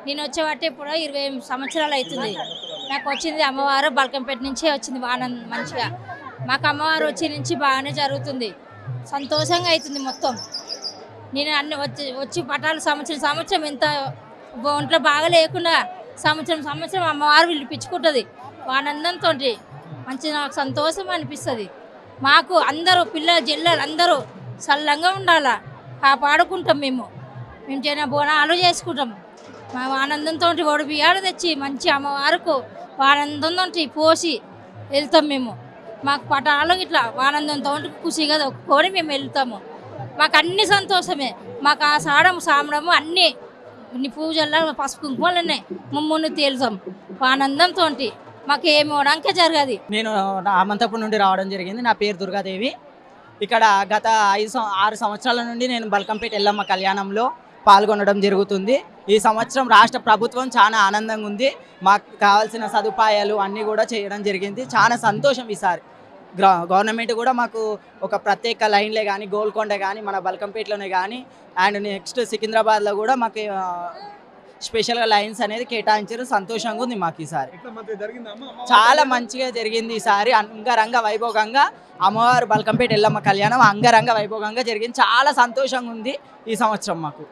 నేను వచ్చేవాటి ఇప్పుడు 20 సంవత్సరాలు అవుతుంది. నాకు వచ్చింది అమ్మవారు బల్కంపేట నుంచే వచ్చింది. బాగా మంచిగా మాకు అమ్మవారు వచ్చి నుంచి బాగానే జరుగుతుంది. సంతోషంగా అవుతుంది మొత్తం. నేను అన్ని వచ్చి పటాలు సంవత్సరం ఎంత ఒంట్లో బాగా లేకుండా సంవత్సరం అమ్మవారు పిలిపించుకుంటుంది. ఆనందంతో మంచి నాకు సంతోషం అనిపిస్తుంది. మాకు అందరూ పిల్లలు జిల్లలు అందరూ చల్లంగా ఉండాలా, కాపాడుకుంటాం. మేము చిన్న బోనాలు చేసుకుంటాం. మా ఆనందంతో ఒడి బియ్యాలు తెచ్చి మంచి అమ్మవారికి ఆనందంతో పోసి వెళ్తాం. మాకు పటాలు ఇట్లా ఆనందంతో ఖుషిగా ఒప్పుకొని మేము వెళ్తాము. మాకు అన్ని సంతోషమే. మాకు ఆ సామడము అన్నీ పూజల్లో పసుపు కుంకుమలనే మమ్మల్ని తేలుతాం ఆనందంతో. మాకు ఏమి అవడానికి జరగదు. నేను అమంతపురం నుండి రావడం జరిగింది. నా పేరు దుర్గాదేవి. ఇక్కడ గత 6 సంవత్సరాల నుండి నేను బల్కంపేట ఎల్లమ్మ కళ్యాణంలో పాల్గొనడం జరుగుతుంది. ఈ సంవత్సరం రాష్ట్ర ప్రభుత్వం చాలా ఆనందంగా ఉంది. మాకు కావాల్సిన సదుపాయాలు అన్నీ కూడా చేయడం జరిగింది. చాలా సంతోషం. ఈసారి గవర్నమెంట్ కూడా మాకు ఒక ప్రత్యేక లైన్లే కానీ గోల్కొండ కానీ మన బల్కంపేటలోనే కానీ అండ్ నెక్స్ట్ సికింద్రాబాద్లో కూడా మాకు స్పెషల్గా లైన్స్ అనేది కేటాయించారు. సంతోషంగా ఉంది మాకు ఈసారి. చాలా మంచిగా జరిగింది ఈసారి. అంగరంగ వైభోగంగా అమ్మవారు బల్కంపేట ఎల్లమ్మ కళ్యాణం అంగరంగ వైభోగంగా జరిగింది. చాలా సంతోషంగా ఉంది ఈ సంవత్సరం మాకు.